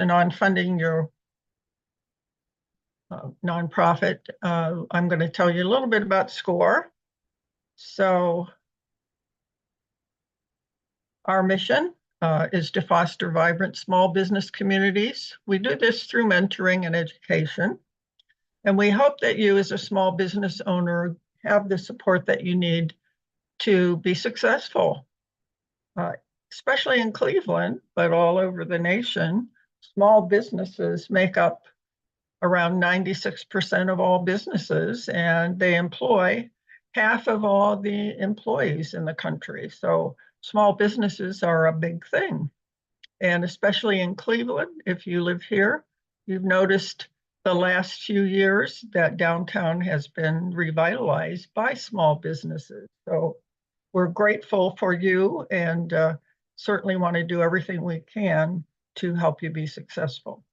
and on funding your nonprofit, I'm going to tell you a little bit about SCORE. So our mission is to foster vibrant small business communities. We do this through mentoring and education. And we hope that you as a small business owner have the support that you need to be successful, especially in Cleveland, but all over the nation. Small businesses make up around 96% of all businesses, and they employ half of all the employees in the country. So small businesses are a big thing. And especially in Cleveland, if you live here, you've noticed the last few years that downtown has been revitalized by small businesses. So we're grateful for you and certainly want to do everything we can to help you be successful.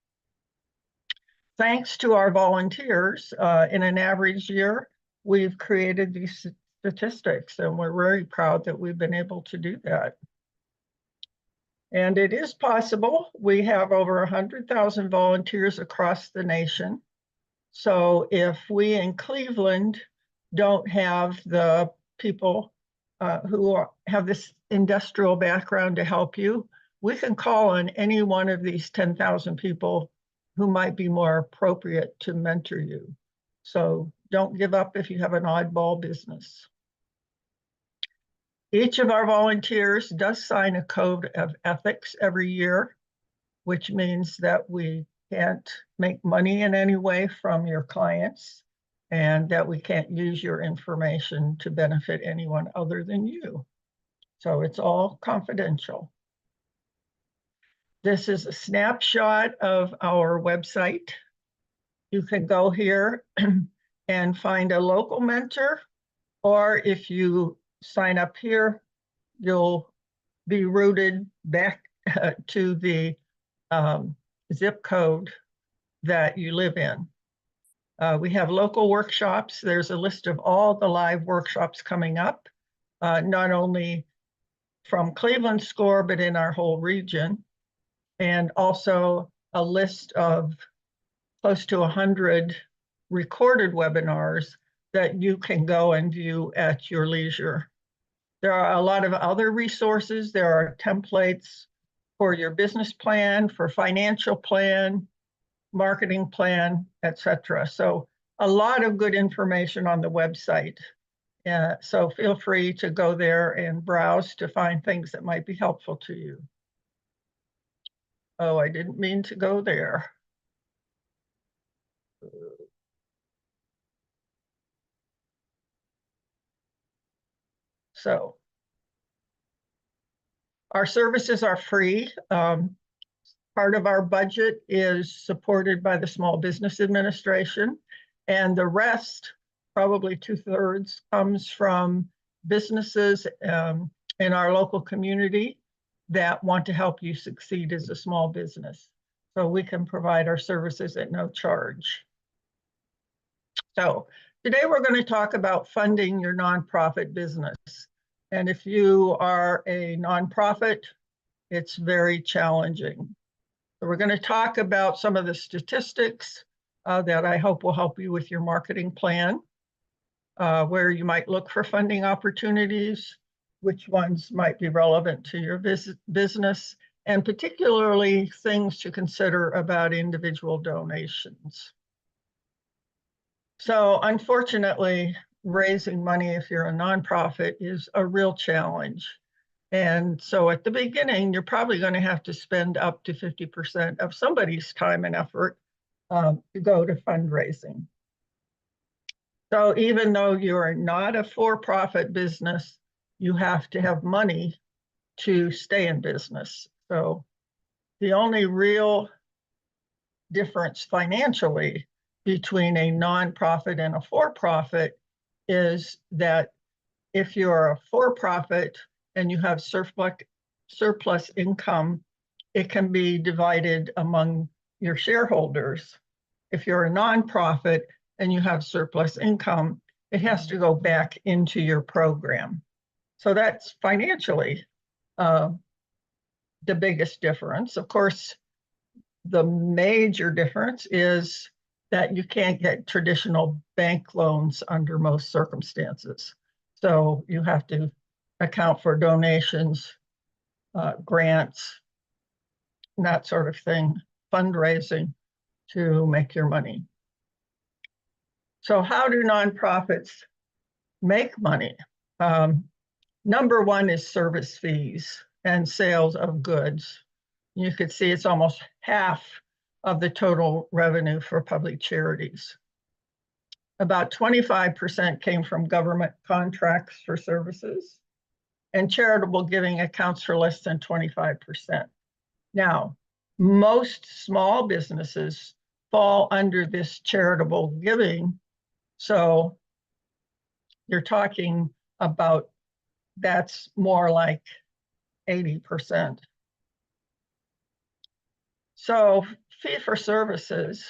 Thanks to our volunteers, in an average year, we've created these statistics, and we're very proud that we've been able to do that. And it is possible. We have over 100,000 volunteers across the nation. So if we in Cleveland don't have the people who have this industrial background to help you, we can call on any one of these 10,000 people who might be more appropriate to mentor you. So don't give up if you have an oddball business. Each of our volunteers does sign a code of ethics every year, which means that we can't make money in any way from your clients and that we can't use your information to benefit anyone other than you. So it's all confidential. This is a snapshot of our website. You can go here and find a local mentor, or if you sign up here, you'll be routed back to the zip code that you live in. We have local workshops. There's a list of all the live workshops coming up, not only from Cleveland SCORE, but in our whole region. And also a list of close to 100 recorded webinars that you can go and view at your leisure. There are a lot of other resources. There are templates for your business plan, for financial plan, marketing plan, etc. So a lot of good information on the website. So feel free to go there and browse to find things that might be helpful to you. Oh, I didn't mean to go there. So our services are free. Part of our budget is supported by the Small Business Administration, and the rest, probably 2/3, comes from businesses in our local community that want to help you succeed as a small business. So we can provide our services at no charge. So today we're going to talk about funding your nonprofit business. And if you are a nonprofit, it's very challenging. So we're going to talk about some of the statistics that I hope will help you with your marketing plan, where you might look for funding opportunities, which ones might be relevant to your business, and particularly things to consider about individual donations. So unfortunately, raising money if you're a nonprofit is a real challenge. And so at the beginning, you're probably going to have to spend up to 50% of somebody's time and effort to go to fundraising. So even though you're not a for-profit business, you have to have money to stay in business. So the only real difference financially between a nonprofit and a for-profit is that if you're a for-profit and you have surplus income, it can be divided among your shareholders. If you're a nonprofit and you have surplus income, it has to go back into your program. So that's financially the biggest difference. Of course, the major difference is that you can't get traditional bank loans under most circumstances. So you have to account for donations, grants, that sort of thing, fundraising to make your money. So how do nonprofits make money? Number one is service fees and sales of goods. You could see it's almost half of the total revenue for public charities. About 25% came from government contracts for services, and charitable giving accounts for less than 25%. Now, most small businesses fall under this charitable giving, so you're talking about that's more like 80%. So fee for services,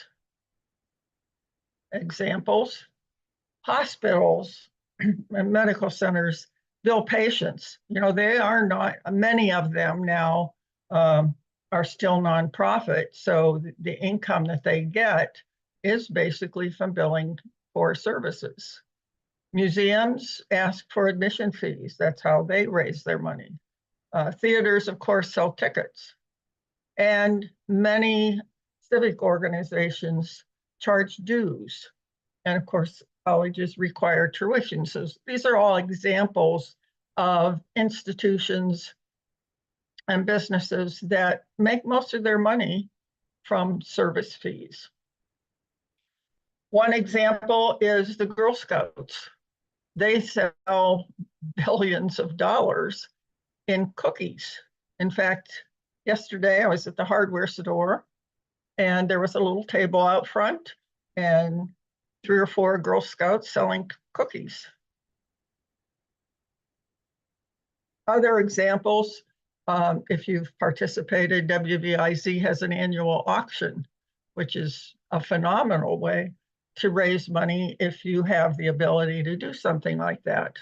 examples, hospitals and medical centers bill patients. You know, they are not, many of them now are still nonprofit. So the income that they get is basically from billing for services. Museums ask for admission fees. That's how they raise their money. Theaters, of course, sell tickets. And many civic organizations charge dues. And of course, colleges require tuition. So these are all examples of institutions and businesses that make most of their money from service fees. One example is the Girl Scouts. They sell billions of dollars in cookies. In fact, yesterday I was at the hardware store and there was a little table out front and 3 or 4 Girl Scouts selling cookies. Other examples, if you've participated, WVIZ has an annual auction, which is a phenomenal way to raise money if you have the ability to do something like that.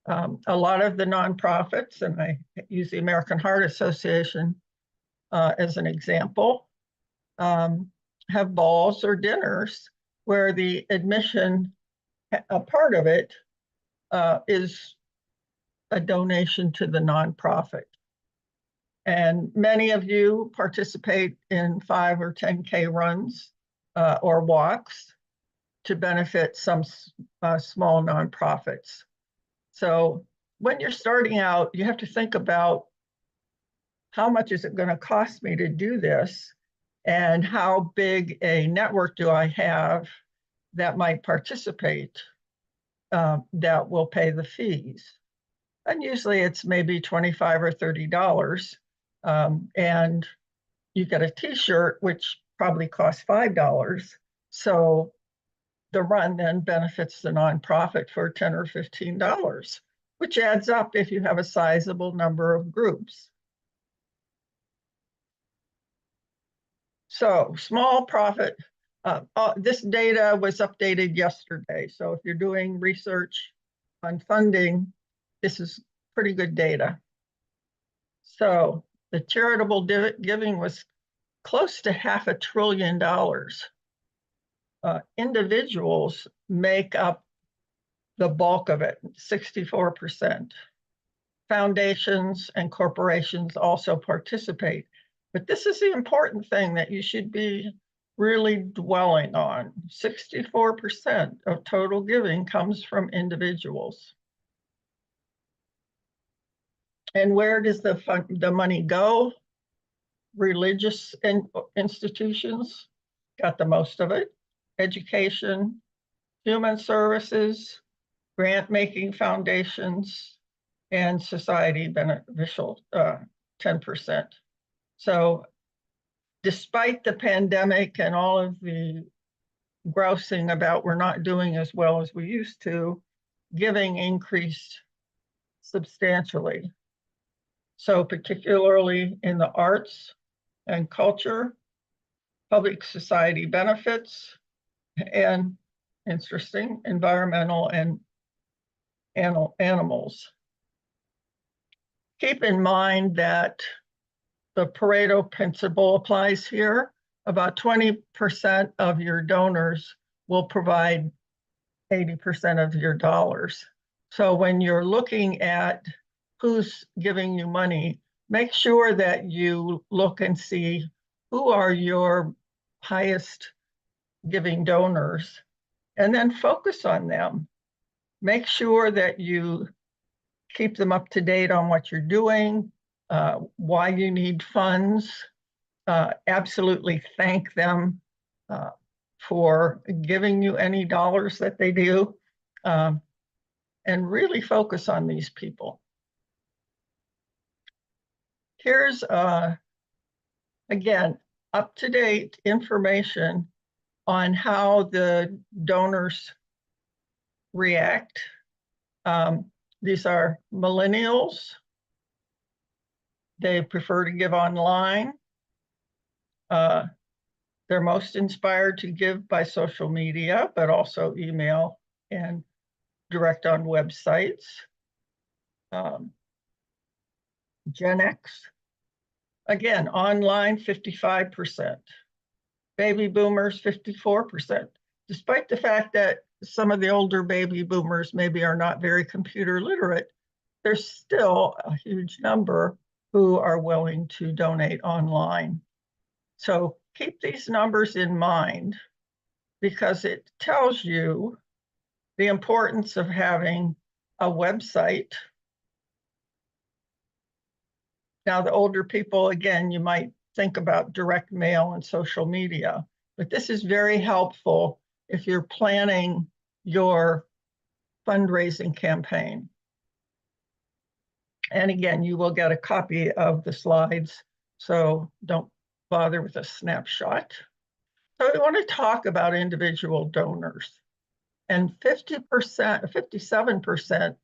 A lot of the nonprofits, and I use the American Heart Association as an example, have balls or dinners where the admission, a part of it, is a donation to the nonprofit. And many of you participate in 5 or 10K runs or walks to benefit some small nonprofits. So when you're starting out, you have to think about how much is it going to cost me to do this, and how big a network do I have that might participate that will pay the fees. And usually it's maybe $25 or $30. And you get a t-shirt, which probably costs $5. So the run then benefits the nonprofit for $10 or $15, which adds up if you have a sizable number of groups. So small profit, this data was updated yesterday. So if you're doing research on funding, this is pretty good data. So the charitable giving was close to $500 billion. Individuals make up the bulk of it, 64%. Foundations and corporations also participate. But this is the important thing that you should be really dwelling on. 64% of total giving comes from individuals. And where does the money go? Religious institutions got the most of it. Education, human services, grant-making foundations, and society beneficial, 10%. So despite the pandemic and all of the grousing about we're not doing as well as we used to, giving increased substantially. So particularly in the arts and culture, public society benefits, and interesting, environmental and animals. Keep in mind that the Pareto principle applies here. About 20% of your donors will provide 80% of your dollars. So when you're looking at who's giving you money, make sure that you look and see who are your highest giving donors, and then focus on them. Make sure that you keep them up to date on what you're doing, why you need funds. Absolutely thank them for giving you any dollars that they do, and really focus on these people. Here's, again, up-to-date information on how the donors react. These are millennials. They prefer to give online. They're most inspired to give by social media, but also email and direct on websites. Gen X, again, online 55%. Baby boomers 54%. Despite the fact that some of the older baby boomers maybe are not very computer literate, there's still a huge number who are willing to donate online. So keep these numbers in mind, because it tells you the importance of having a website. Now, the older people, again, you might think about direct mail and social media, but this is very helpful if you're planning your fundraising campaign. And again, you will get a copy of the slides, so don't bother with a snapshot. So we want to talk about individual donors. And 50%, 57%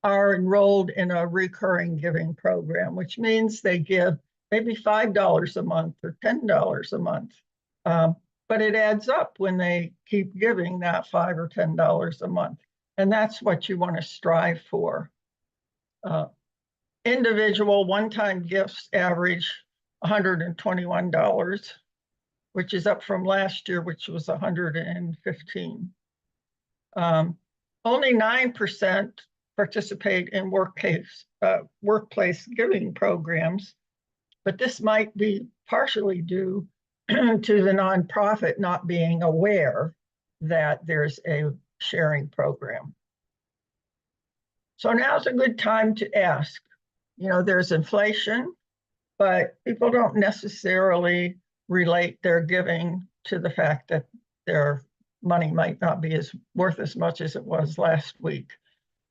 are enrolled in a recurring giving program, which means they give maybe $5 a month or $10 a month. But it adds up when they keep giving that $5 or $10 a month. And that's what you want to strive for. Individual one-time gifts average $121, which is up from last year, which was $115. Only 9% participate in workplace giving programs, but this might be partially due to the nonprofit not being aware that there's a sharing program. So now's a good time to ask. You know, there's inflation, but people don't necessarily relate their giving to the fact that their money might not be worth as much as it was last week.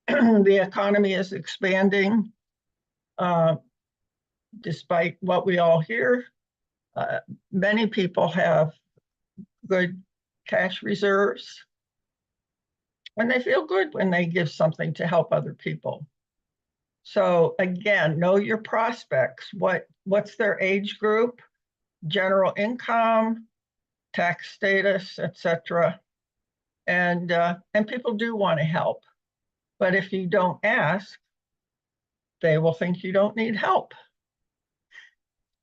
The economy is expanding, despite what we all hear. Many people have good cash reserves, and they feel good when they give something to help other people. So again, know your prospects. What's their age group, general income, tax status, etc. And people do want to help. But if you don't ask, they will think you don't need help.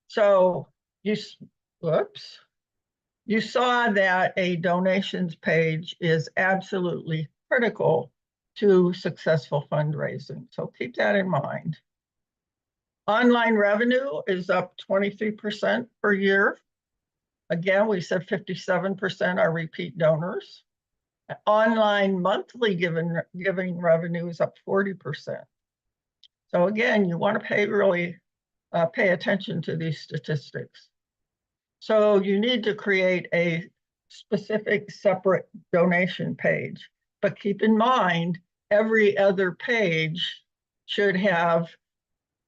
So you saw that a donations page is absolutely critical to successful fundraising. So keep that in mind. Online revenue is up 23% per year. Again, we said 57% are repeat donors. Online monthly giving revenue is up 40%. So again, you want to pay attention to these statistics. So you need to create a specific separate donation page, but keep in mind, every other page should have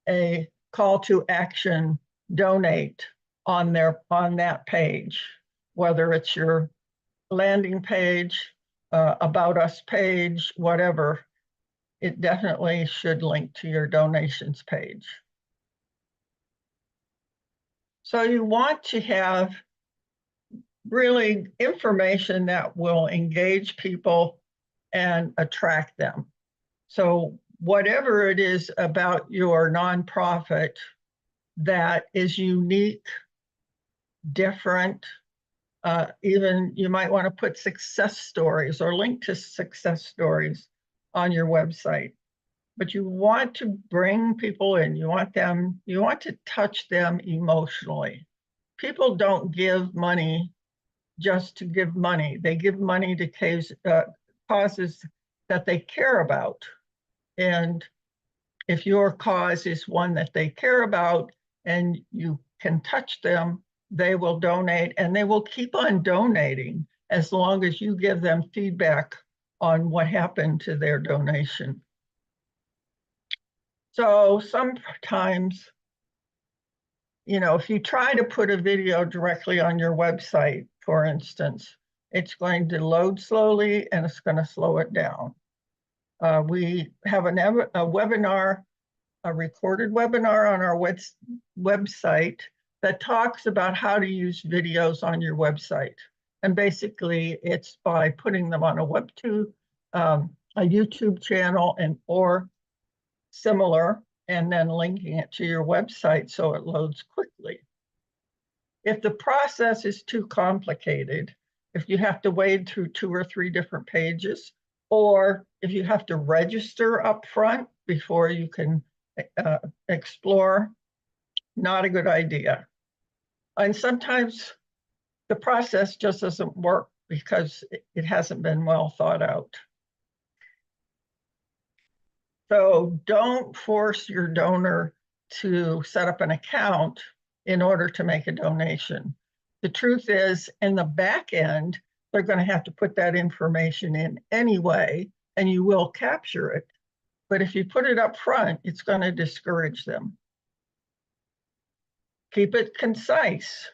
a call to action, donate on that page, whether it's your landing page, about us page, whatever. It definitely should link to your donations page. So you want to have really information that will engage people and attract them. So whatever it is about your nonprofit, that is unique, different. Even you might want to put success stories or link to success stories on your website. But you want to bring people in. You want to touch them emotionally. People don't give money just to give money. They give money to causes that they care about. And if your cause is one that they care about and you can touch them, they will donate, and they will keep on donating as long as you give them feedback on what happened to their donation. So sometimes, if you try to put a video directly on your website, for instance, it's going to load slowly and it's going to slow it down. We have a webinar, a recorded webinar on our website that talks about how to use videos on your website. And basically, it's by putting them on a YouTube channel or similar, and then linking it to your website so it loads quickly. If the process is too complicated, if you have to wade through 2 or 3 different pages, or if you have to register up front before you can explore, not a good idea. And sometimes the process just doesn't work because it hasn't been well thought out. So don't force your donor to set up an account in order to make a donation. The truth is, in the back end, they're going to have to put that information in anyway, and you will capture it. But if you put it up front, it's going to discourage them. Keep it concise.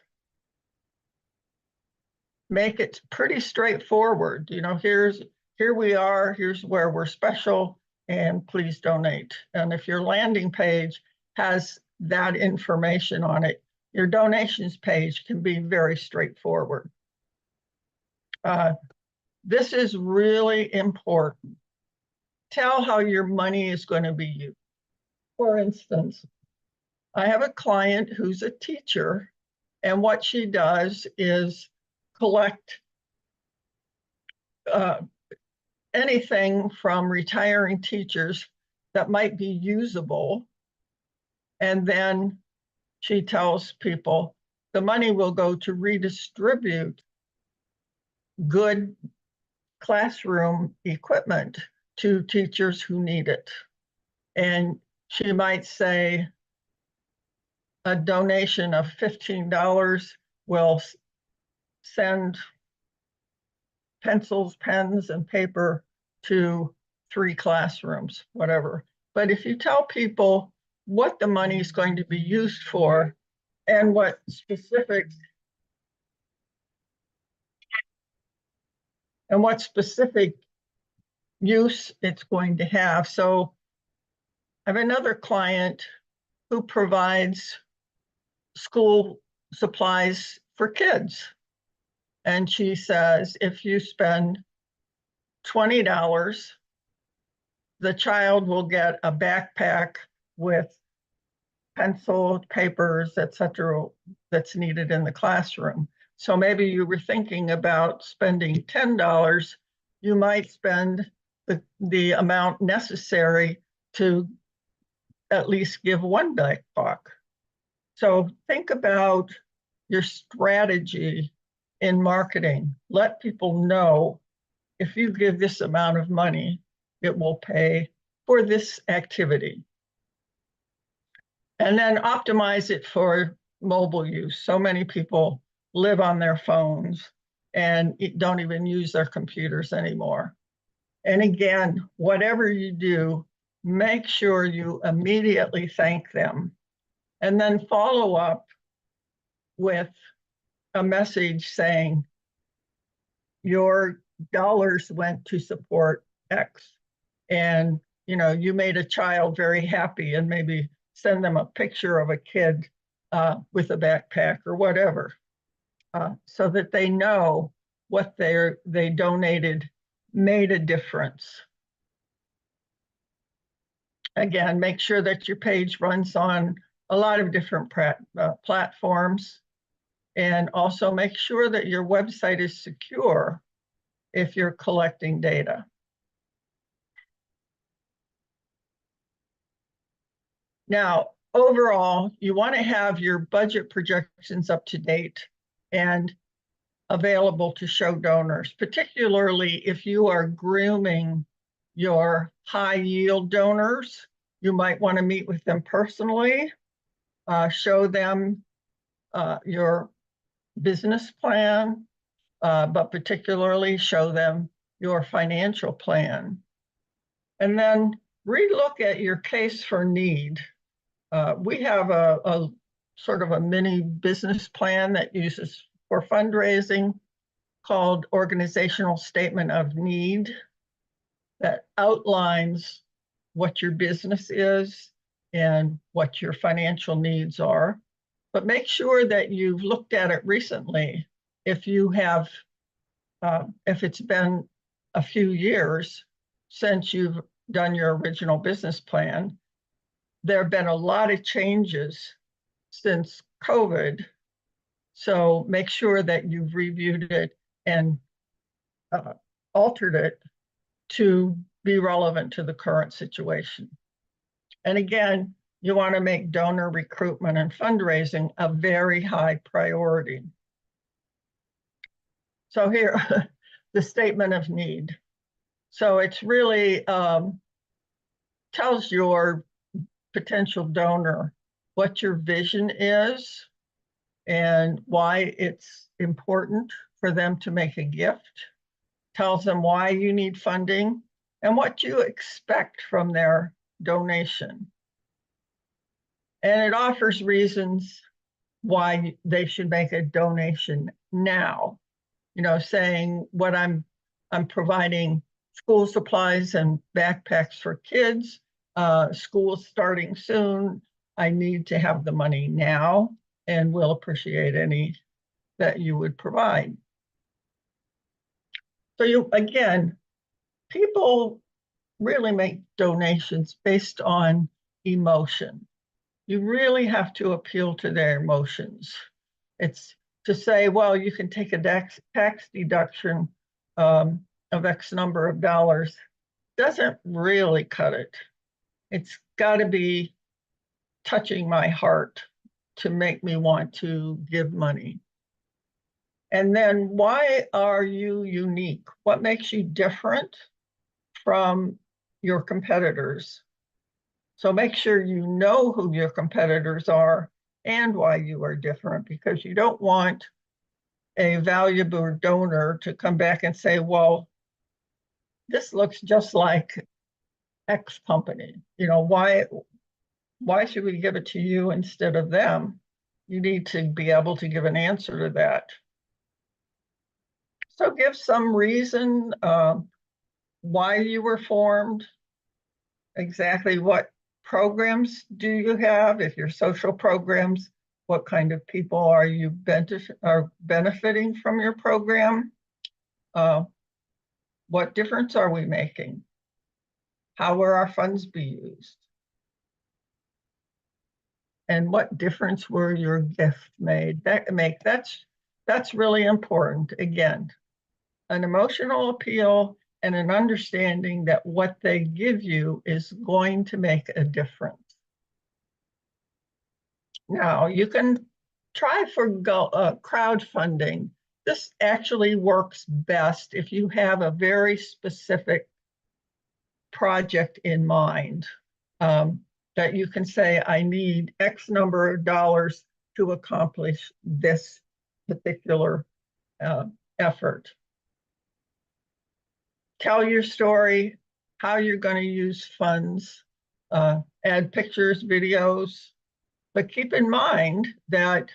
Make it pretty straightforward. Here we are, here's where we're special, and please donate. And if your landing page has that information on it, your donations page can be very straightforward. This is really important. Tell how your money is going to be used. For instance, I have a client who's a teacher, and what she does is collect anything from retiring teachers that might be usable. And then she tells people the money will go to redistribute good classroom equipment to teachers who need it. And she might say a donation of $15 will send pencils, pens, and paper to 3 classrooms, whatever. But if you tell people what the money is going to be used for and what specific use it's going to have. So I have another client who provides school supplies for kids. And she says, if you spend $20, the child will get a backpack with pencils, papers, etc., that's needed in the classroom. So maybe you were thinking about spending $10, you might spend the amount necessary to at least give one backpack. So think about your strategy in marketing. Let people know if you give this amount of money, it will pay for this activity. And then optimize it for mobile use. So many people live on their phones and don't even use their computers anymore. And again, whatever you do, make sure you immediately thank them and then follow up with a message saying your dollars went to support X, and you made a child very happy, and maybe send them a picture of a kid with a backpack or whatever, so that they know what they donated made a difference. Again, make sure that your page runs on a lot of different platforms. And also make sure that your website is secure if you're collecting data. Now, overall, you want to have your budget projections up to date and available to show donors, particularly if you are grooming your high yield donors. You might want to meet with them personally, show them your business plan, but particularly show them your financial plan. And then relook at your case for need. We have a sort of a mini business plan that uses for fundraising called Organizational Statement of Need that outlines what your business is and what your financial needs are. But make sure that you've looked at it recently. If you have, if it's been a few years since you've done your original business plan, there have been a lot of changes since COVID. So make sure that you've reviewed it and altered it to be relevant to the current situation. And again, you want to make donor recruitment and fundraising a very high priority. So here, the statement of need. So it's really tells your potential donor what your vision is and why it's important for them to make a gift, tells them why you need funding and what you expect from their donation. And it offers reasons why they should make a donation now. You know, saying what I'm providing school supplies and backpacks for kids, school's starting soon, I need to have the money now and will appreciate any that you would provide. So you, again, people really make donations based on emotion. You really have to appeal to their emotions. It's to say, well, you can take a tax deduction of X number of dollars, doesn't really cut it. It's got to be touching my heart to make me want to give money. And then why are you unique? What makes you different from your competitors? So make sure you know who your competitors are and why you are different, because you don't want a valuable donor to come back and say, well, this looks just like X company. You know, why should we give it to you instead of them? You need to be able to give an answer to that. So give some reason why you were formed, exactly what programs do you have? If you're social programs, what kind of people are you benefiting from your program? What difference are we making? How will our funds be used? And what difference will your gift make? That's really important. Again, an emotional appeal and an understanding that what they give you is going to make a difference. Now, you can try for crowdfunding. This actually works best if you have a very specific project in mind, that you can say, I need X number of dollars to accomplish this particular effort. Tell your story, how you're going to use funds, add pictures, videos, but keep in mind that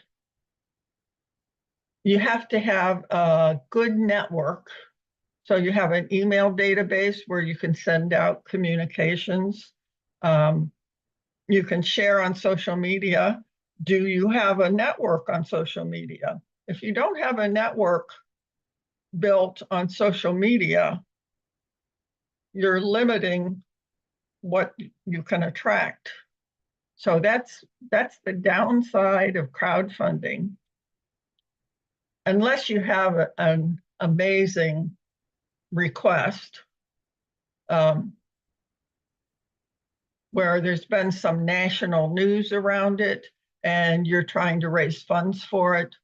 you have to have a good network. So you have an email database where you can send out communications. You can share on social media. Do you have a network on social media? If you don't have a network built on social media, you're limiting what you can attract. So that's the downside of crowdfunding. Unless you have an amazing request, where there's been some national news around it and you're trying to raise funds for it,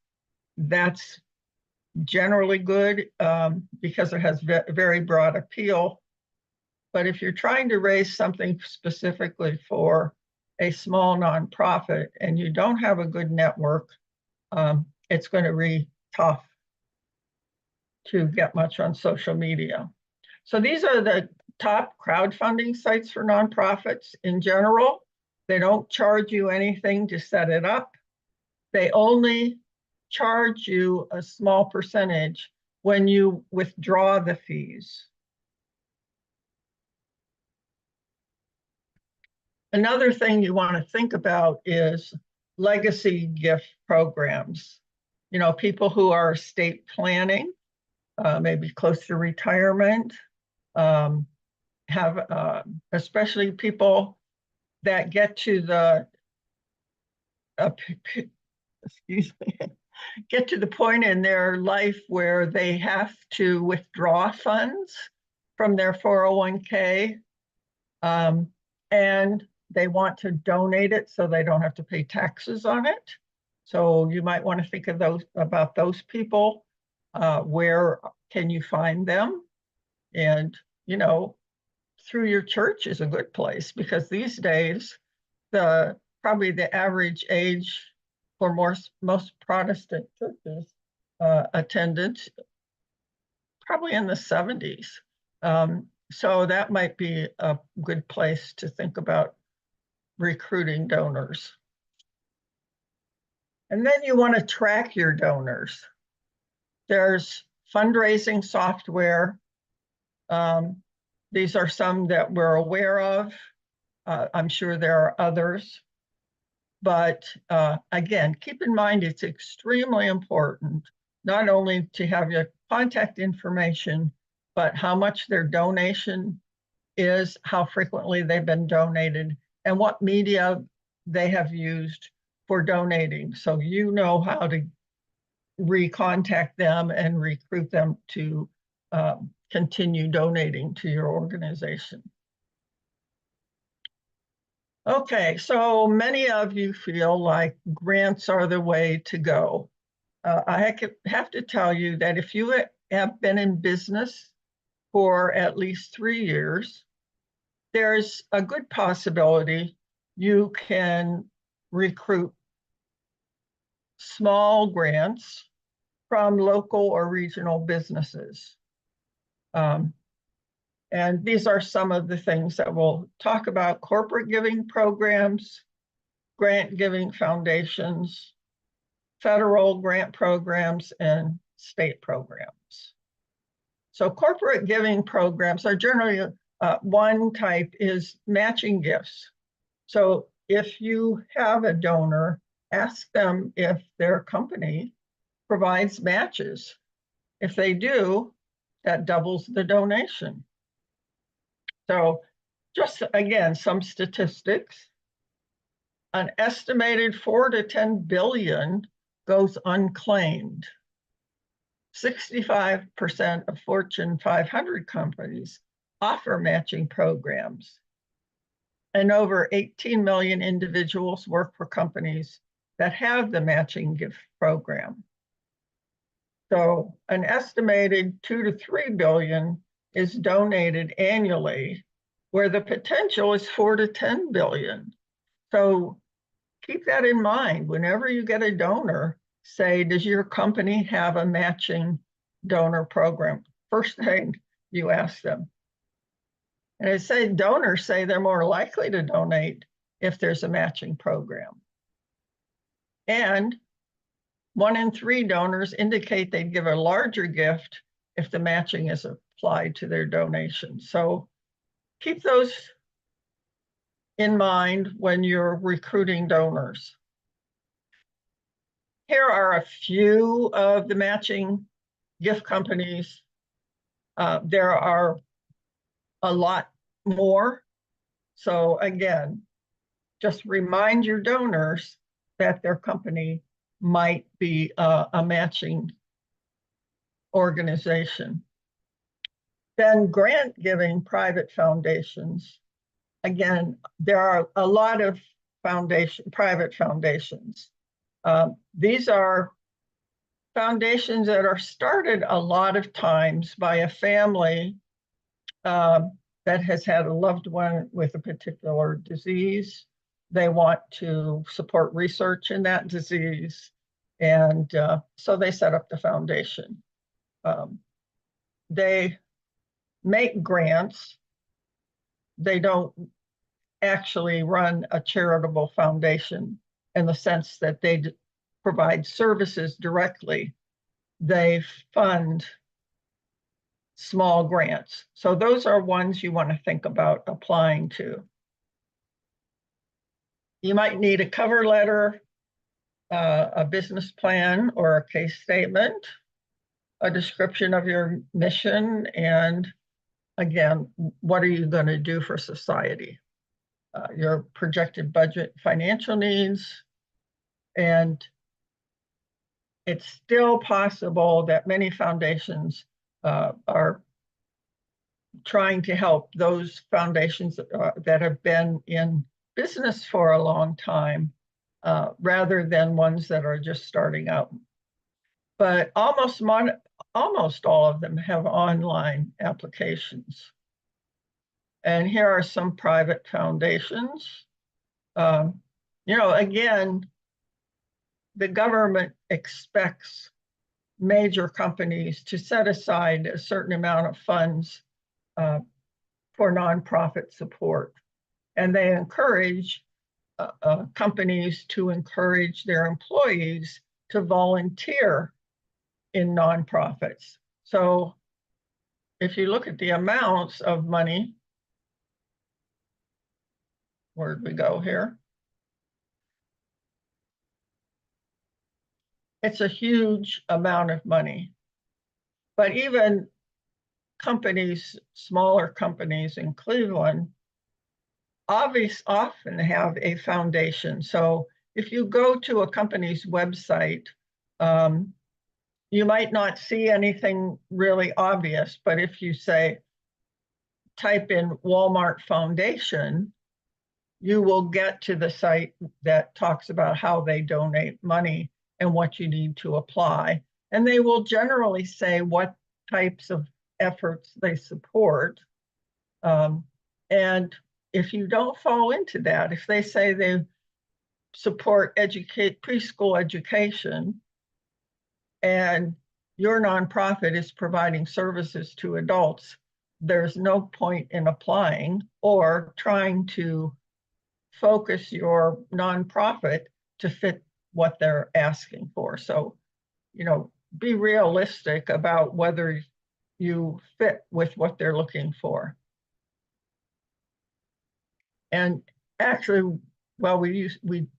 that's generally good because it has very broad appeal. But if you're trying to raise something specifically for a small nonprofit and you don't have a good network, it's going to be tough to get much on social media. So these are the top crowdfunding sites for nonprofits in general. They don't charge you anything to set it up. They only charge you a small percentage when you withdraw the fees. Another thing you want to think about is legacy gift programs. You know, people who are estate planning, maybe close to retirement, have especially people that get to the excuse me, get to the point in their life where they have to withdraw funds from their 401k, and they want to donate it so they don't have to pay taxes on it. So you might want to think of about those people. Where can you find them? And, you know, through your church is a good place, because these days, probably the average age for most Protestant churches attendance probably in the 70s. So that might be a good place to think about recruiting donors. And then you want to track your donors. There's fundraising software. These are some that we're aware of. I'm sure there are others. But again, keep in mind it's extremely important not only to have your contact information, but how much their donation is, how frequently they've been donated, and what media they have used for donating. So you know how to recontact them and recruit them to continue donating to your organization. Okay, so many of you feel like grants are the way to go. I have to tell you that if you have been in business for at least 3 years, there's a good possibility you can recruit small grants from local or regional businesses. And these are some of the things that we'll talk about: corporate giving programs, grant giving foundations, federal grant programs, and state programs. So corporate giving programs are generally, one type is matching gifts. So if you have a donor, ask them if their company provides matches. If they do, that doubles the donation. So just again, some statistics. An estimated 4 to 10 billion goes unclaimed. 65% of Fortune 500 companies offer matching programs. And over 18 million individuals work for companies that have the matching gift program. So an estimated 2 to 3 billion is donated annually, where the potential is 4 to 10 billion. So keep that in mind. Whenever you get a donor, say, does your company have a matching donor program? First thing you ask them. And I say donors say they're more likely to donate if there's a matching program. And 1 in 3 donors indicate they'd give a larger gift if the matching is applied to their donation. So keep those in mind when you're recruiting donors. Here are a few of the matching gift companies. There are a lot more. So again, just remind your donors that their company might be a matching organization. Then grant giving private foundations. Again, there are a lot of private foundations. These are foundations that are started a lot of times by a family that has had a loved one with a particular disease. They want to support research in that disease. And so they set up the foundation. They make grants. They don't actually run a charitable foundation in the sense that they provide services directly. They fund small grants. So those are ones you want to think about applying to. You might need a cover letter, a business plan or a case statement, a description of your mission, and again, what are you going to do for society? Your projected budget, financial needs, and it's still possible that many foundations are trying to help those foundations that have been in business for a long time, rather than ones that are just starting out. But almost all of them have online applications. And here are some private foundations. Again, the government expects major companies to set aside a certain amount of funds for nonprofit support. And they encourage companies to encourage their employees to volunteer in nonprofits. So if you look at the amounts of money, where'd we go here? It's a huge amount of money. But even companies, smaller companies in Cleveland, often have a foundation. So if you go to a company's website, you might not see anything really obvious, but if you type in Walmart Foundation, you will get to the site that talks about how they donate money and what you need to apply. And they will generally say what types of efforts they support. And if you don't fall into that, if they say they support preschool education and your nonprofit is providing services to adults, there's no point in applying or trying to focus your nonprofit to fit what they're asking for. So, be realistic about whether you fit with what they're looking for. And actually, well, we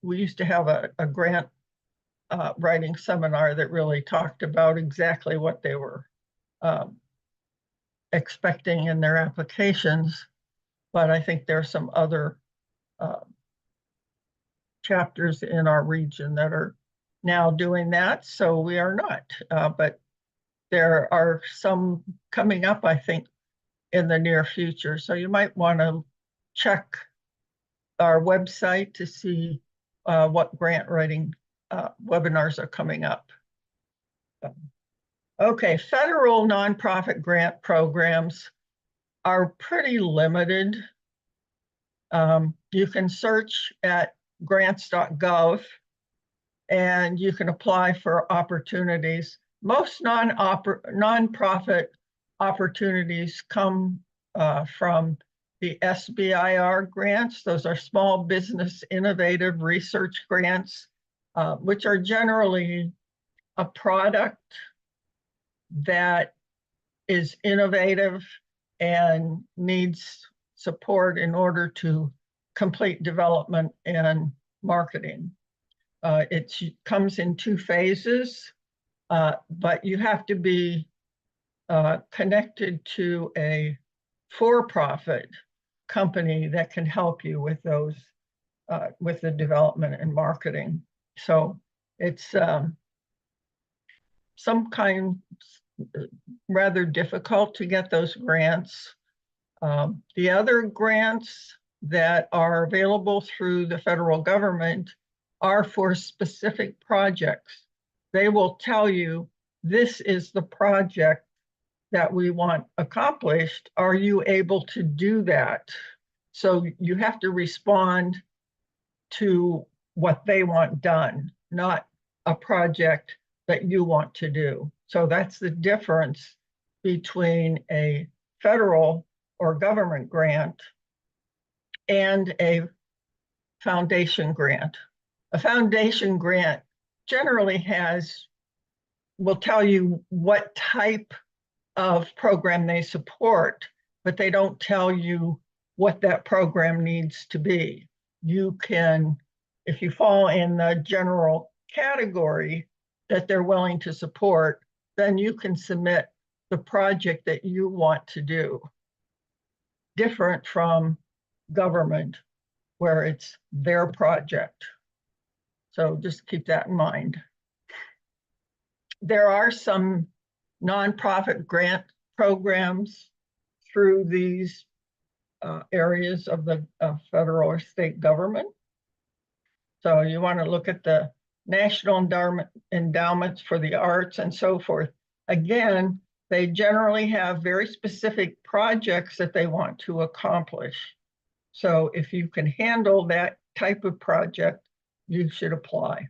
used to have a grant writing seminar that really talked about exactly what they were expecting in their applications. But I think there are some other chapters in our region that are now doing that, so we are not. But there are some coming up, I think, in the near future. So you might want to check our website to see what grant writing webinars are coming up. Okay, federal nonprofit grant programs are pretty limited. You can search at grants.gov and you can apply for opportunities. Most nonprofit opportunities come from the SBIR grants. Those are Small Business Innovative Research Grants, which are generally a product that is innovative and needs support in order to complete development and marketing. It comes in 2 phases, but you have to be connected to a for-profit company that can help you with those with the development and marketing. So it's some kind rather difficult to get those grants. The other grants that are available through the federal government are for specific projects. They will tell you, this is the project that we want accomplished. Are you able to do that? So you have to respond to what they want done, not a project that you want to do. So that's the difference between a federal or government grant and a foundation grant. A foundation grant generally will tell you what type of program they support, but they don't tell you what that program needs to be. You can, if you fall in the general category that they're willing to support, then you can submit the project that you want to do. Different from government, where it's their project. So just keep that in mind. There are some nonprofit grant programs through these areas of the federal or state government. So you want to look at the National Endowments for the Arts and so forth. Again, they generally have very specific projects that they want to accomplish. So if you can handle that type of project, you should apply.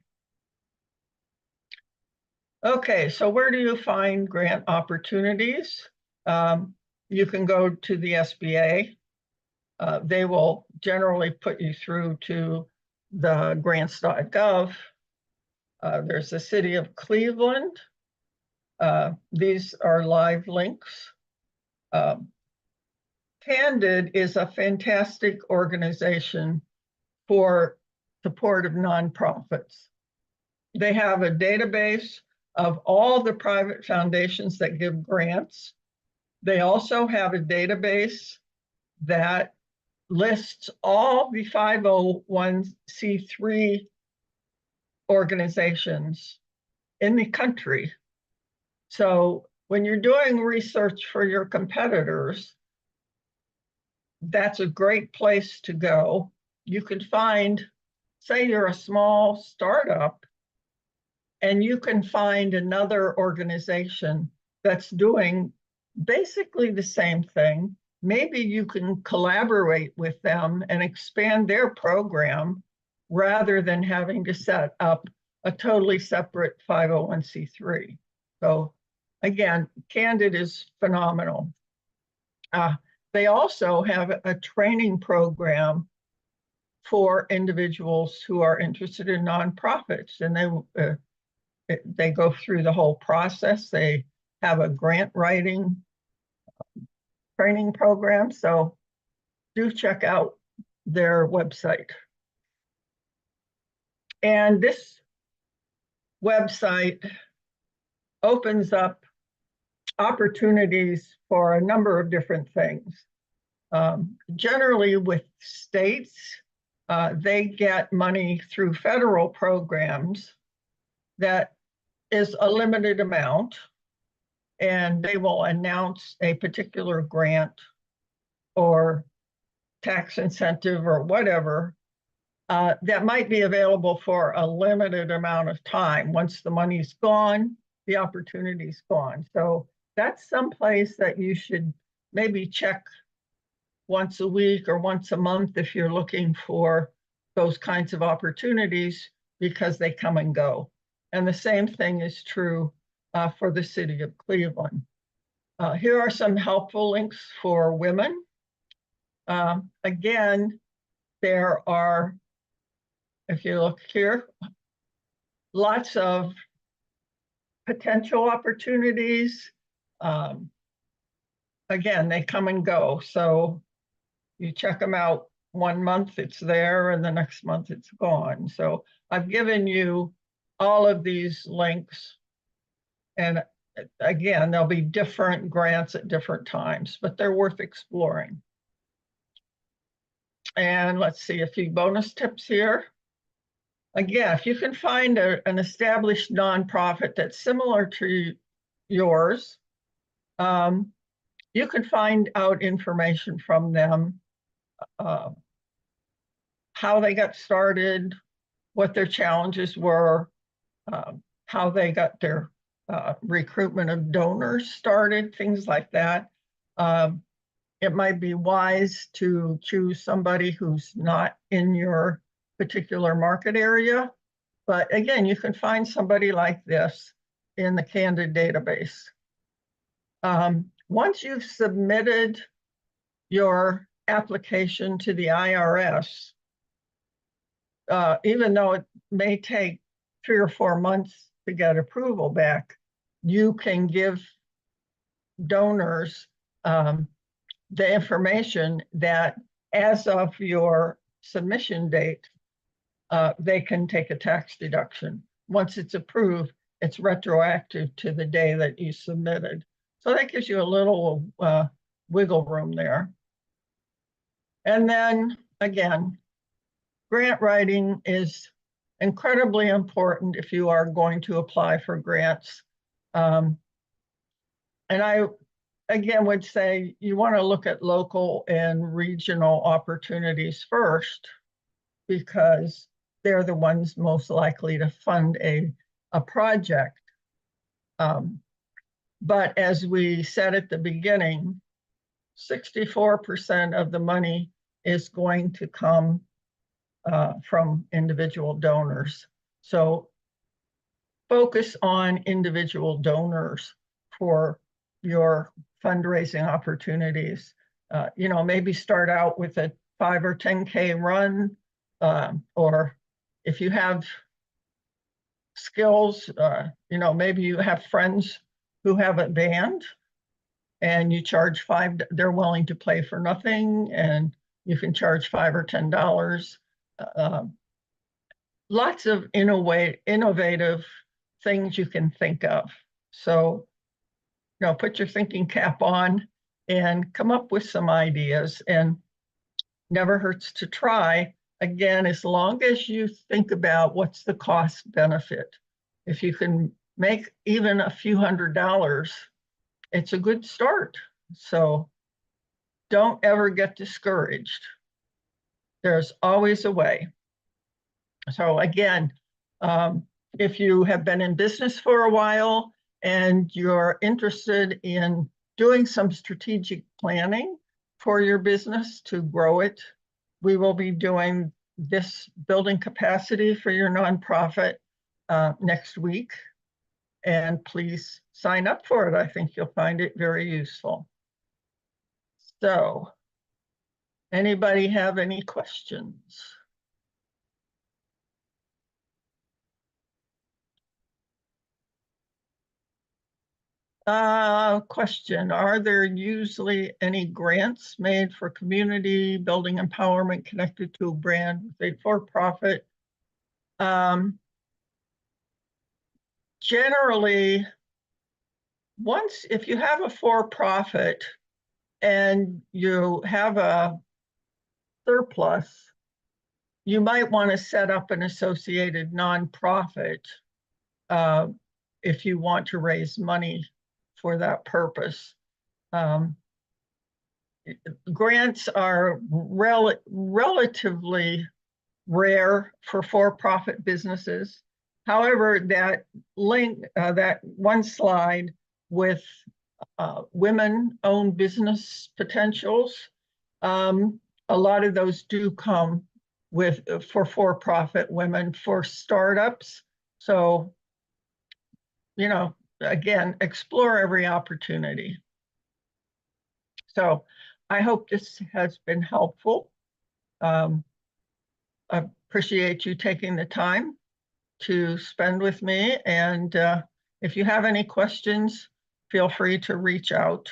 Okay, so where do you find grant opportunities? You can go to the SBA. They will generally put you through to the grants.gov. There's the City of Cleveland. These are live links. Candid is a fantastic organization for support of nonprofits. They have a database of all the private foundations that give grants. They also have a database that lists all the 501c3 organizations in the country. So when you're doing research for your competitors, that's a great place to go. You can find, say you're a small startup, and you can find another organization that's doing basically the same thing. Maybe you can collaborate with them and expand their program rather than having to set up a totally separate 501c3. So again, Candid is phenomenal. They also have a training program for individuals who are interested in nonprofits, and they go through the whole process. They have a grant writing training program, so do check out their website. And this website opens up opportunities for a number of different things. Generally with states, they get money through federal programs that is a limited amount, and they will announce a particular grant or tax incentive or whatever that might be available for a limited amount of time. Once the money's gone, the opportunity's gone. So that's someplace that you should maybe check once a week or once a month if you're looking for those kinds of opportunities, because they come and go. And the same thing is true for the City of Cleveland. Here are some helpful links for women. Again, there are, if you look here, lots of potential opportunities. Again, they come and go. So you check them out 1 month, it's there, and the next month it's gone. So I've given you all of these links. And again, there'll be different grants at different times, but they're worth exploring. And let's see a few bonus tips here. Again, if you can find an established nonprofit that's similar to yours, you can find out information from them, how they got started, what their challenges were, how they got their recruitment of donors started, things like that. It might be wise to choose somebody who's not in your particular market area. But again, you can find somebody like this in the Candid database. Once you've submitted your application to the IRS, even though it may take 3 or 4 months to get approval back, you can give donors the information that as of your submission date, they can take a tax deduction. Once it's approved, it's retroactive to the day that you submitted. So that gives you a little wiggle room there. And then again, grant writing is incredibly important if you are going to apply for grants. And I, again, would say you want to look at local and regional opportunities first, because they're the ones most likely to fund a project. But as we said at the beginning, 64% of the money is going to come from individual donors. So focus on individual donors for your fundraising opportunities. You know, maybe start out with a 5 or 10K run, or if you have skills, you know, maybe you have friends who have a band and you charge they're willing to play for nothing, and you can charge $5 or $10. Lots of innovative things you can think of. So, you know, put your thinking cap on and come up with some ideas, and never hurts to try. Again, as long as you think about what's the cost benefit. If you can make even a few $100s, it's a good start. So don't ever get discouraged. There's always a way. So again, if you have been in business for a while and you're interested in doing some strategic planning for your business to grow it, we will be doing this building capacity for your nonprofit next week. And please sign up for it. I think you'll find it very useful. So, anybody have any questions? Question, are there usually any grants made for community building empowerment connected to a brand with a for-profit? Generally, if you have a for-profit and you have a surplus, you might want to set up an associated nonprofit if you want to raise money for that purpose. Grants are relatively rare for for-profit businesses. However, that link, that one slide with women-owned business potentials, a lot of those do come with for-profit women for startups. So, you know, again, explore every opportunity. So I hope this has been helpful. I appreciate you taking the time to spend with me. And if you have any questions, feel free to reach out.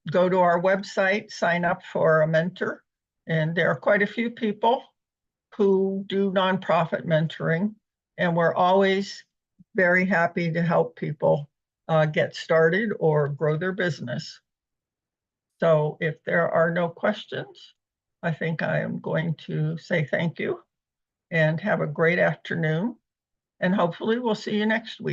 Go to our website, sign up for a mentor. And there are quite a few people who do nonprofit mentoring. And we're always very happy to help people get started or grow their business. So if there are no questions, I think I am going to say thank you and have a great afternoon. And hopefully we'll see you next week.